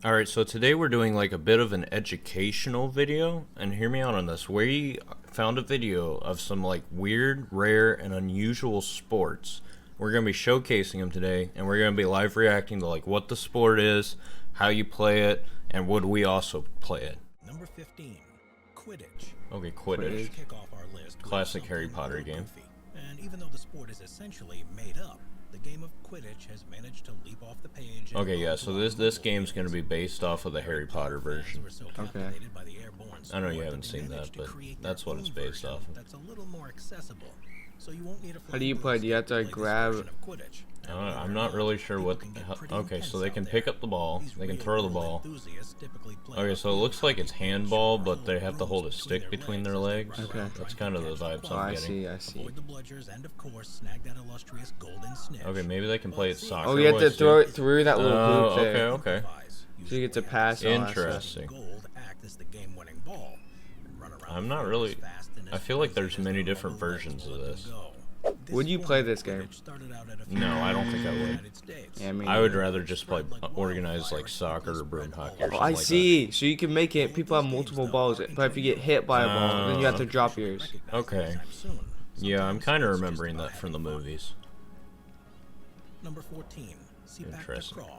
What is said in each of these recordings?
Alright, so today we're doing like a bit of an educational video, and hear me out on this. We found a video of some like weird, rare, and unusual sports. We're going to be showcasing them today, and we're going to be live reacting to like what the sport is, how you play it, and would we also play it. Number 15, Quidditch. Okay, Quidditch. Kick off our list with Classic something Harry Potter a little game. goofy. And even though the sport is essentially made up, the game of Quidditch has managed to leap off the page. and Okay, yeah, onto so our this mobile game's going to be phones. based off of the Harry Potter version. Fans were so captivated by the airborne I know you sport haven't that they seen managed that, to but create that's their what it's own based version off of. That's a little more accessible. So you won't need a How do you phone play? booth Do you have to play this grab? version of Quidditch. Now, believe it I'm or not really sure people what... can get pretty Okay, intense so they out can there. pick up the ball, These they can real throw the world ball. enthusiasts typically play Okay, on so it looks like it's handball, but they have to hold a between stick their between legs their as they legs. run Okay. around That's trying kind of to the catch vibes Oh, I'm I getting. see, I see. Avoid the bludgers and of course snag that illustrious golden snitch. Okay, maybe they can play it soccer. Oh, you have to wise, throw too. it through that little Oh, hoop there. okay. So you get to pass all that stuff. Interesting. Gold act as the game-winning ball. Run around I'm the not field really... as fast and I as feel like crazy there's as many the different rubber legs versions will of let this. them go. Would you This play form of this game? Quidditch started out at a No, I don't think I would. United States. Yeah, me I would neither. rather just play organized like soccer or broom hockey or Oh, something I like see. So you can make it. People have multiple balls, but if you get hit by a ball, then you have to drop yours. Okay. Yeah, I'm kind of remembering that from the movies. Number 14, Seapack Interesting. Takraw.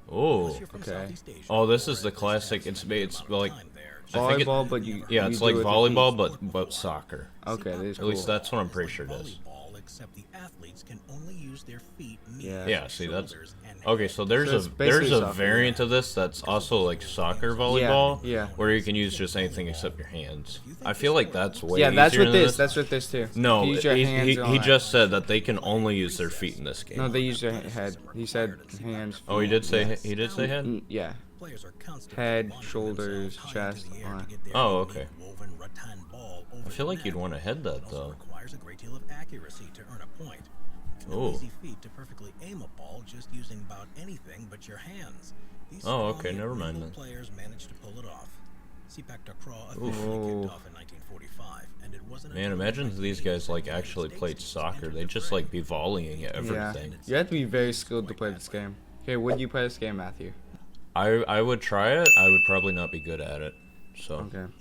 Oh. Unless you're from Okay. Southeast Asia, Oh, this is or the at least classic. have It's spent it's some amount of like time there. I think it- Volleyball, but you yeah, you it's do like it with your volleyball, feet. but soccer. Okay, that is At least cool. that's what I'm pretty sure it is. Volleyball, except the athletes can only use their feet, knees, Yeah. Yeah, see that's shoulders, and okay. head. So there's So a it's basically there's a soccer, variant of this that's also like soccer volleyball, yeah. where you can use just anything except your hands. I feel like that's way Yeah, that's easier what than this. That's what this too. No, You use your hands he and all that. just said that they can only use their feet in this game. No, they use their head. He said hands. Oh, he did say Yeah. he did say head. Yeah. Players are constantly Head, launching shoulders, themselves high into chest, the air to arm. get their Oh, unique okay. woven rattan ball over I feel the like you'd net. want to head that It also though. requires a great deal of accuracy to earn a point. It's no Ooh. easy feat to perfectly aim a ball just using about anything but your hands. These Oh, okay, strong yet never mind nimble then. players managed to pull it off. Seapack Takraw Ooh. officially kicked off in 1945, and it wasn't Man, until imagine if these guys like 1980 actually that the played United States soccer. entered They'd the just fray. like be volleying at Yeah. everything. You have to be very skilled to play this game. Okay, would you play this game, Matthew? I would try it. I would probably not be good at it. So Okay.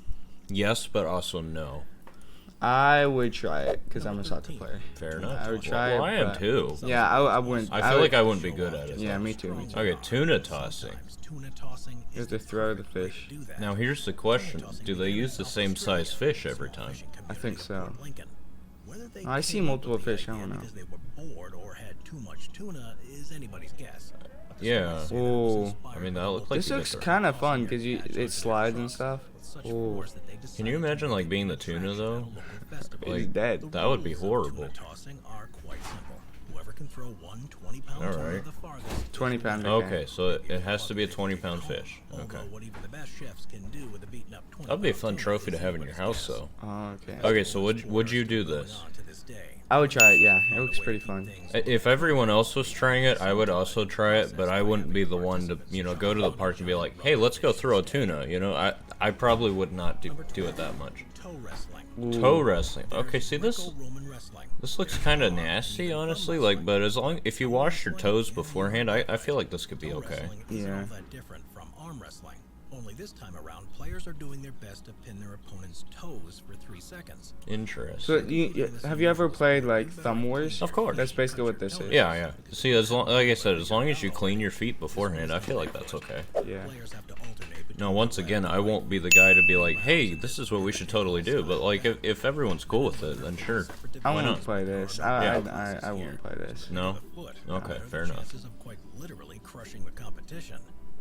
yes, but also no. I would try it because I'm a soccer player. Fair enough. I would try well, it, I am but- too. Yeah, I wouldn't. I feel would, like I wouldn't be good at it. Yeah, me too. Me too. Okay, tuna tossing. Sometimes tuna tossing You is have to throw the fish. do that. Now here's the question: do they use the same size fish every time? I think so. Whether they I see came up multiple with the fish, I idea don't know. Because they were bored or had too much tuna is anybody's guess. But the Yeah. stories say that it was Ooh. inspired I mean, that by looked like This you looks get the- kind of fun because it slides and stuff. with such Ooh. force that they Can you decided imagine to like being the make tuna attraction though? at a local festival. He's dead. The That would be rules of horrible. Tuna tossing are quite simple. Whoever can throw one 20-pound tuna Alright. the farthest. 20 pound. Okay, so it has to be a 20-pound fish. Okay. Although what even the best chefs can do with a beaten up 20 That'd be a fun trophy to have in your house, though. Oh, okay. Okay, so would you do this? on to this day. I would try it. Yeah, it looks pretty fun. If everyone else was trying it, I would also try it, but I wouldn't be the one to, go to the park and be like, hey, let's go throw a tuna, I probably would not do it that much. Toe wrestling. Toe wrestling. Okay, see this Greco-Roman wrestling. this looks kind of nasty, honestly, but if you wash your toes beforehand, I feel like this could be Toe okay. wrestling isn't Yeah. all that different from arm wrestling. Only this time around, players are doing their best to pin their opponent's toes for 3 seconds. Interesting. So, have you ever played like Thumb Wars? Of course. That's basically what this is. Yeah. See, like I said, as long as you clean your feet beforehand, I feel like that's okay. Yeah. Players have to alternate between Now, once again, I won't be the guy to be like, hey, this is what we should totally do. But, like, if everyone's cool with it, then sure. I Why won't not? play this. Yeah. I won't play this. No? foot. Okay, There are fair the enough. chances of quite literally crushing the competition.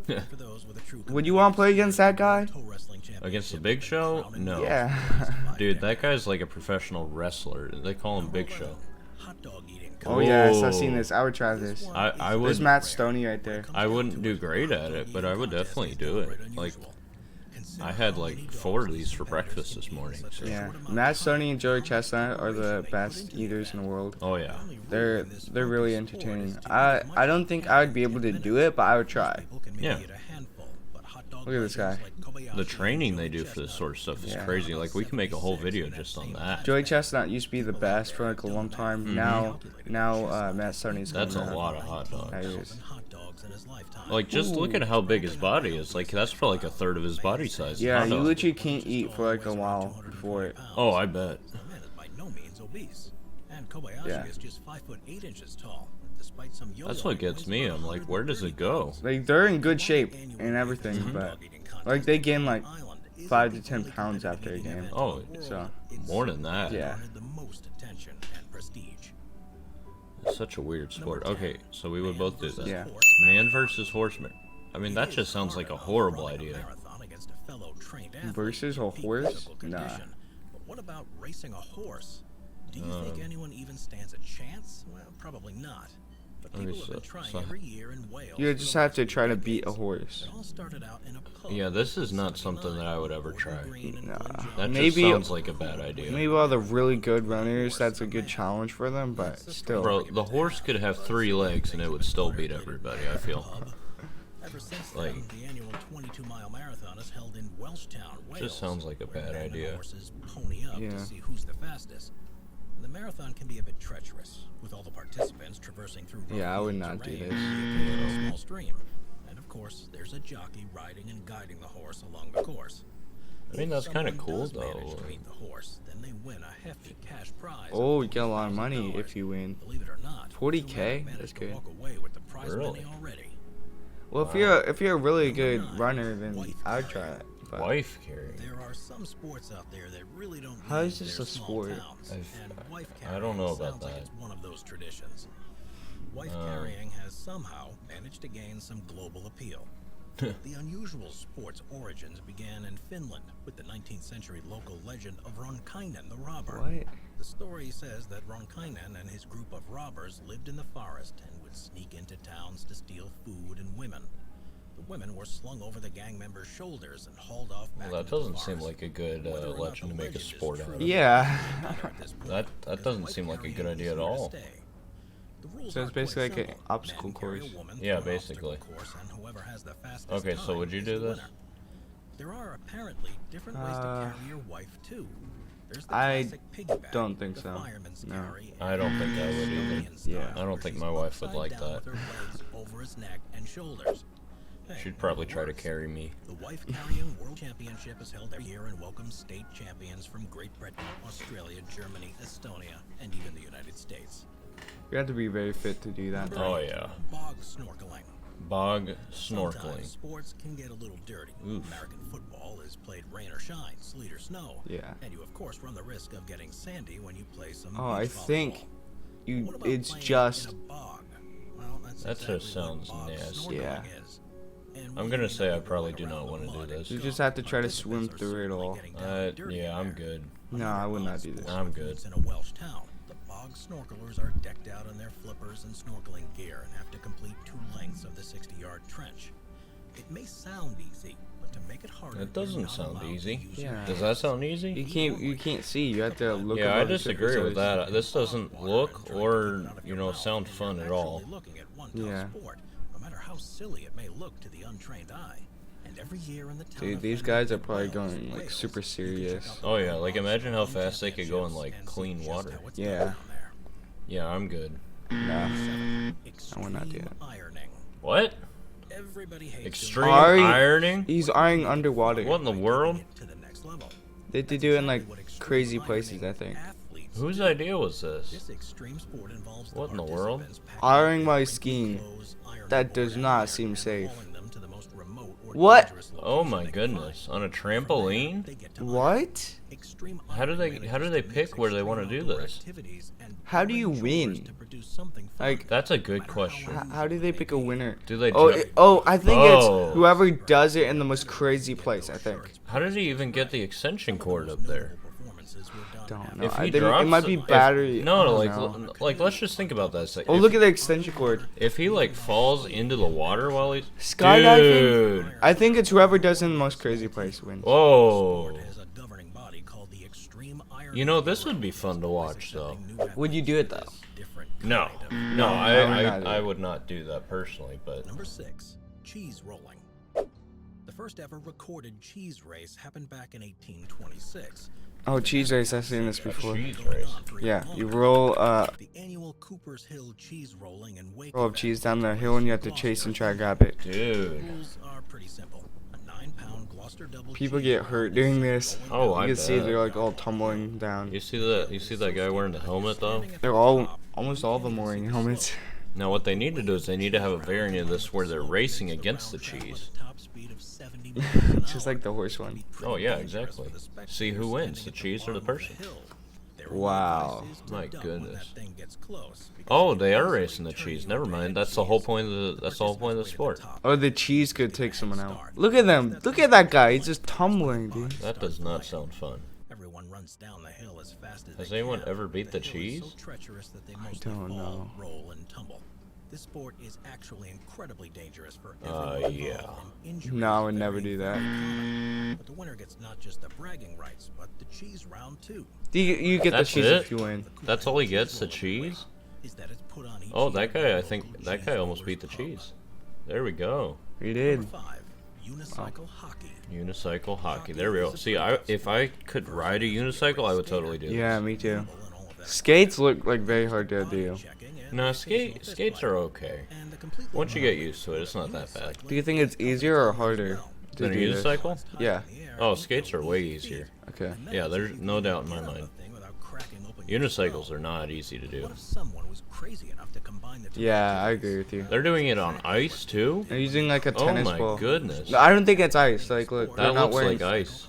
For those with a true Would you want to play against that guy? toe wrestling Against the championship Big Show? crown and No. Yeah. Dude, that guy's like a professional wrestler. They call him Big Show. hot dog eating. Oh yes, I've Whoa. seen this. I would try this. I There's would Matt Stoney right there. I wouldn't do great at it, but I would definitely do it. Like, I had like 4 of these for breakfast this morning. So. Yeah, Matt Stoney and Joey Chestnut are the best eaters in the world. Oh yeah. They're really entertaining. I don't think I would be able to do it, but I would try. Yeah. Look at this guy. The training they do for this sort of stuff is Yeah. crazy. Like, we can make a whole video just on that. Joey Chestnut used to be the best for like a long time. Now Matt Stoney's That's a coming out. lot of hot That dogs. is. times in his lifetime. Like, just look at how big his body is. Like, that's probably like a third of his body size. Yeah, Hot you dog. literally can't eat for like a while before it. Oh, I bet. The man is by no means obese. And Kobayashi Yeah. is just 5'8" tall, despite some That's what gets me. I'm like, where does it go? Like they're in good shape and everything, but like they gain like 5 to 10 pounds after a game. Oh, So more than that. yeah. The most attention and prestige. It's such a weird sport. Okay, so we would both do that. Yeah. Man versus horseman. I mean, that just sounds like a horrible idea. Versus a horse? Nah. But what about racing a horse? Do you think anyone even stands a chance? Well, probably not. But Okay, people have been so- trying so- every year in Wales. You for just the have to last try to 2 beat a decades. horse. It all started out in a pub. Yeah, this is not something that I would ever try. Nah. That Maybe- just sounds like a bad idea. Maybe all the really good runners, that's a good challenge for them, but still. Bro, the horse could have 3 legs and it would still beat everybody, I feel. Ever since Like- then, the annual 22-mile marathon is held in Welshtown, Wales. Just sounds like a where bad men and idea. horses pony up Yeah. to see who's the fastest. The marathon can be a bit treacherous, with all the participants traversing through Yeah, I would rough not do terrain this. and the occasional small stream. And of course, there's a jockey riding and guiding the horse along the course. I mean, If that's kinda someone cool, does manage though. to beat the horse, then they win a hefty cash prize. Oh, of you get a lot of money $40,000. if you win. Believe it or not, 40K? Zumac managed That's to good. walk away with the prize Really? money already. Well, if you're a really good runner, then I'd try it. But Wife carrying. There are some sports out there that really don't How leave is this their a small sport? towns, and wife I don't know carrying about sounds like that. it's one of those traditions. Wife carrying has somehow managed to gain some global appeal. The unusual sport's origins began in Finland with the 19th century local legend of Ronkainen the robber. what? The story says that Ronkainen and his group of robbers lived in the forest and would sneak into towns to steal food and women. The women were slung over the gang members' shoulders and hauled off back Well, that into the doesn't seem forest. like a good Whether or not legend the to make a legend is sport out true of. Yeah. at this point, That because doesn't wife seem like a good carrying idea is at here to all. stay. The rules So it's are quite basically like an simple. obstacle Men carry a course. woman Yeah, through an obstacle basically. course, and whoever has the fastest Okay, so time would you is do the this? winner. There are apparently different ways to carry your wife too. There's the I classic piggyback, don't think the so. fireman's No. carry, I don't think I would and either. Australian style, Yeah. I don't where think she's my wife would upside like down that. with her legs over his neck and shoulders. Hey, She'd probably it try to works. carry me. The Wife Carrying World Championship is held every year and welcomes state champions from Great Britain, Australia, Germany, Estonia, and even the United States. You have to be very fit to do that. Oh yeah. Bog snorkeling. Bog Sometimes snorkeling. sports can get a little dirty. Oof. American football is played rain or shine, sleet or snow. Yeah. And you of course run the risk of getting sandy when you play some Oh, I beach think volleyball. What about it's playing just in a bog? Well, that's That exactly just what sounds bog nasty. snorkeling Yeah. is. And I'm we gonna may say not I be probably rolling do not around wanna the do mud and this. You scum. just have to try to Participants swim are through it certainly all. getting down dirty Yeah, I'm there. good. No, I would not do this. I'm good. In a Welsh town, the bog snorkelers are decked out in their flippers and snorkeling gear and have to complete 2 lengths of the 60-yard trench. It may sound easy, but to make it harder, That doesn't you're not sound allowed to easy. use your Yeah. Does that sound You easy? can't see. You have to look. Yeah, I above the disagree with surface. that. This doesn't look or, you know, sound fun at all. Looking at one Yeah. tough sport, no matter how silly it may look to the untrained eye. And every year in the town Dude, of these Fenwick, guys are probably Wales, going like Wales, super you can check serious. out the Oh yeah, World like Bog imagine how Snorkeling fast they could go in Championships like and see clean just water. how it's Yeah. done down there. Yeah, I'm good. Nah. 7. I would not do Extreme that. ironing. What? Everybody hates Extreme doing Ari- ironing? He's ironing underwater. What in the world? it to the next level. They That's do it in exactly like what extreme crazy places, I ironing think. athletes Whose do. idea was this? This extreme sport involves What in the world? participants packing Ironing while their skiing. clothes, ironing That does board not iron, seem and safe. hauling them to the most remote or What? dangerous Oh location my they can goodness, find. on a From there, trampoline? they get to iron. What? Extreme How do ironing they manages to pick mix where they wanna extreme do outdoor this? activities and How do you arrange win? chores to produce something fun. Like, That's a No good matter how question. How do they pick a winner? Do they Oh, jump? I think Oh. it's whoever does it in the most crazy place. I think. How did he even get the extension cord up there? Don't know. If I he think drops it might be if- battery. No, I no, don't know. like let's just think about that. Oh, look at the extension cord. If he like falls into the water while he's Skydiving? Dude. I think it's whoever does it in the most crazy place wins. Whoa. You know, this would be fun to watch, though. Would you do it though? No, no, I would not do I it. would not do that personally, but Number 6, cheese rolling. The first ever recorded cheese race happened back in 1826, Oh, cheese race. I've seen this before. Cheese race. Yeah, you roll The annual Cooper's Hill cheese rolling and wake roll of event cheese down the hill and you have to chase and try to grab it. Dude. rules are pretty simple. A 9-pound Gloucester double People cheese get roll hurt is doing set this. going Oh, down I You can see bet. they're like all tumbling down. You see that guy wearing the helmet though? They're all, almost all of them wearing helmets. Now what they need to do is they need to have a variant of this where they're racing against the cheese. Just like the horse one. Oh yeah, exactly. See who wins, the cheese or the person. Wow. My goodness. Oh, they are racing the cheese. Never mind. That's the whole point of the sport. Oh, the cheese could take someone out. Look at them. Look at that guy. He's just tumbling, dude. That does not sound fun. Everyone runs down the hill as fast as Has they anyone can. ever beat the hill is cheese? so treacherous that they I mostly don't fall, know. roll, and tumble. This sport is actually incredibly dangerous for Yeah. everyone involved, and injuries No, I are would never very, do very that. common. But the winner gets not just the bragging rights, but the cheese round too. You get the That's cheese it? if you win. That's all he gets, the cheese? Is that it's put on each Oh, that year guy, I by think, local that cheese guy almost rollers beat the pub. cheese. There we go. He did. Number 5, unicycle hockey. Unicycle hockey. There we go. See, if I could ride a unicycle, I would totally do this. Yeah, me too. Skates look like very hard to do. No, skates are okay. Once you get used to it, it's not that bad. Do you think it's easier or harder to Than a do this? unicycle? Yeah. Oh, skates are way easier. Okay. Yeah, there's no doubt in my mind. Unicycles are not easy to do. What if someone was crazy enough to combine the two Yeah, I agree with you. They're doing it on ice too? They're using like a Oh tennis my ball. goodness. No, I don't think it's ice. Like, look, they're That not looks wearing. like ice.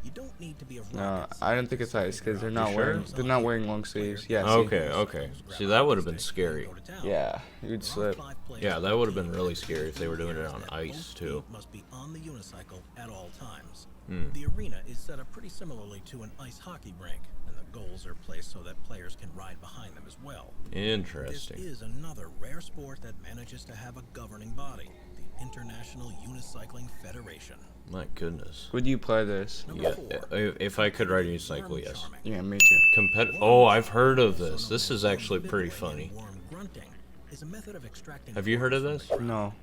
You don't need to be a No, rocket I don't think it's ice because they're not sure? wearing. They're not wearing long sleeves. Yeah. see? Okay. See, that would have been scary. Yeah, you'd slip. Yeah, that would have been really scary if they were doing it on ice too. Must be on the unicycle at all times. Hmm. The arena is set up pretty similarly to an ice hockey rink, and the goals are placed so that players can ride behind them as well. This Interesting. is another rare sport that manages to have a governing body, the International Unicycling Federation. My goodness. Would you play this? Number Yeah, 4, if I could ride a unicycle, worm yes. charming. Yeah, me too. Oh, I've heard of this. This is actually pretty funny. Worm grunting is a method of extracting Have you heard of worms this? from the ground. No.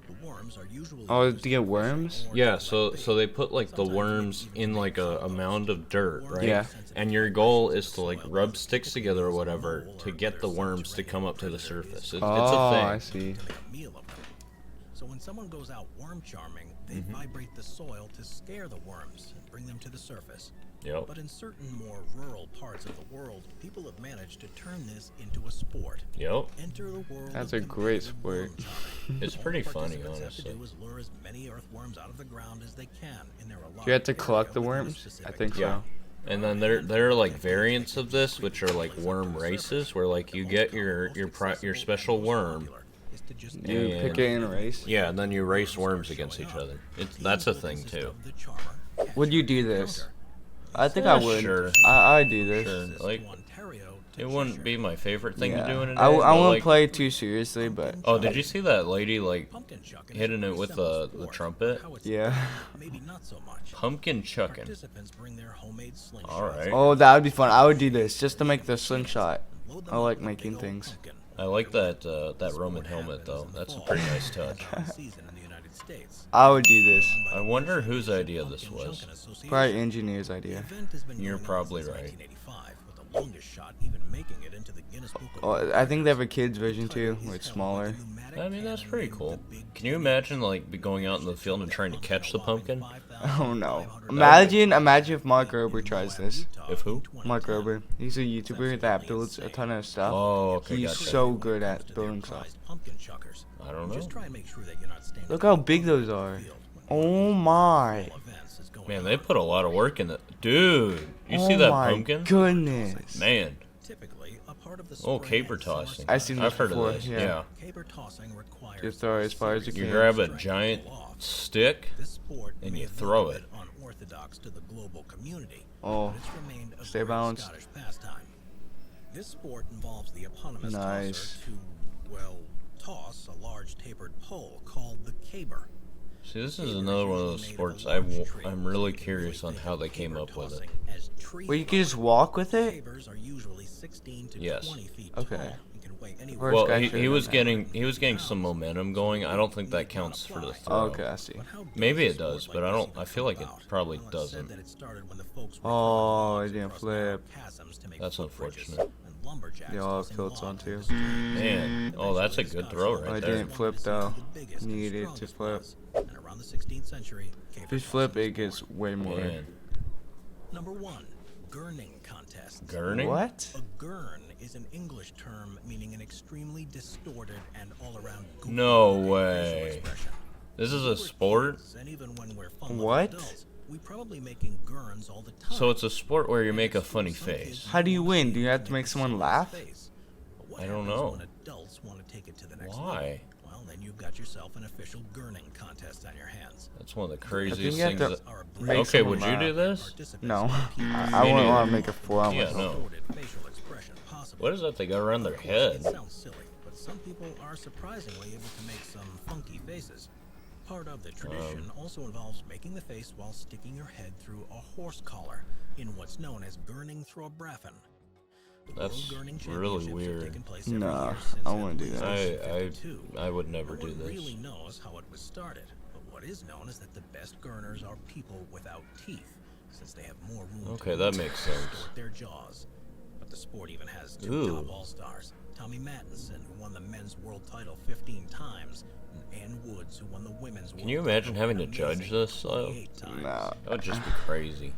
The worms are usually Oh, used to get worms? Yeah, so they put like the worms in like a mound of dirt, right? Yeah. And your goal is to like rub sticks together or whatever to get the worms to come up to the surface. It's a Oh, thing. I see. to make a meal of them. So when someone goes out worm charming, they vibrate the soil to scare the worms and bring them to the surface. Yep. But in certain more rural parts of the world, people have managed to turn this into a sport. Yep. Enter the world. That's of a great competitive sport. worm charming. It's All pretty the funny, participants honestly. have to do is lure as many earthworms out of the ground as they can in their allotted Do you have to collect the area within a worms? I specific think so. Yeah. And then there are like variants of this, which are like worm races, where like you get your special worm. is to just You And- pick it in a race. Yeah, and then you race worms against each other. That's a thing too. the charmer. Would you do this? I think I would. Sure. I'd do this. Sure. Like Ontario to it wouldn't be my favorite thing Yeah. to do in a day. I but, won't like- play too seriously, but Oh, did you see that lady like pumpkin chucking is hitting a it with simple the sport. trumpet? How it's yeah. played, maybe not so much. Pumpkin chucking? Participants bring their homemade slingshots. All right. Oh, that would be fun. I would do this just to make the slingshot. Load them I up like with a making big old things. pumpkin. I like that Roman helmet though. That's a pretty nice touch. Season in the United States. I would do this. I wonder whose idea this was. Probably engineer's The idea. event has been You're going on probably since right. 1985, with the longest shot even making it into the Guinness Book of Oh, World I think they have a Records. kids version too, The where it's title is smaller. held by the pneumatic I mean, that's cannon pretty named cool. the Big Can you Twin. imagine like be going out in the field and trying to catch the pumpkin? Oh no. Imagine if Mark Rober tries this. If who? Mark Rober. He's a YouTuber that builds a ton of stuff. Oh, okay, He's gotcha. so good at building stuff. Pumpkin chuckers. I don't Just know. try and make sure that you're not standing Look how in the big those middle are. of the field when Oh my. events is going Man, on. they put a lot of work in it. Dude, you see Oh that my pumpkin? goodness. Man. Typically, a part of the Oh, spring caper and summer tossing. I've seen I've this heard before, of this. yeah. Yeah. Caper tossing requires Just throw it as far as you You can. grab a giant stick. This sport and may you look throw a bit it. unorthodox to the global community, Oh, but it's remained a stay great balanced. Scottish pastime. This sport involves the eponymous Nice. tosser to, well, toss a large tapered pole called the caber. See, this is another one of those sports I'm really curious on how they came up with it. well, you can just walk with it? Cabers are usually 16 to Yes. 20 feet Okay. tall and can Wait, anyway, First Well, guy he should've was been getting some momentum going. I don't think that counts for the throw. Oh, okay, I see. but how does Maybe a it does, sport but like I this don't. even I feel come like it about? probably Well, it's said doesn't. that it started when the folks were Oh, carving it didn't logs across narrow flip. chasms to make That's footbridges, unfortunate. and lumberjacks They all tossing tilts logs on into too. streams. Man, oh, that's a Eventually, good Scottish throw lumberjacks right Oh, it there. didn't wanted flip to see though. who the biggest and Needed to strongest flip. was, and around the 16th century, If you flip, it gets way more. Man, Number 1, gurning contests. gurning? What? A gurn is an English term meaning an extremely distorted and all-around goofy No facial way. expression. This is When a we're sport? kids, and even when we're fun-loving What? adults, we probably making gurns all the time. So it's a sport where you make a And it's funny true, some kids face. How do you wanna win? see Do you who have can to make the someone serious laugh? face. But what I don't happens know. when adults want to take it to the next Why? level? Well, then you've got yourself an official gurning contest on your hands. That's one of the I think craziest you have things. to That, Are a make brave okay, someone would you do laugh. this? participants No, in the I people wouldn't neither. want to make a fool out of Yeah, myself. no. distorted facial expression possible. What is that they got around their Of course, head? It sounds silly, but some people are surprisingly able to make some funky faces. Part of the tradition also involves making the face while sticking your head through a horse collar in what's known as gurning through a bracken. The That's World Gurning really Championships have weird. taken place every Nah, year since I at wouldn't do least that. 1952. I would never No do one this. really knows how it was started, but what is known is that the best gurners are people without teeth, since they have more room Okay, to that move makes and sense. distort their jaws. But the sport even has two Ooh. top all-stars, Tommy Mattinson, who won the men's world title 15 times, and Ann Woods, who won the women's world Can you title imagine having an to judge amazing this, though? 28 times. Nah. That would just be crazy.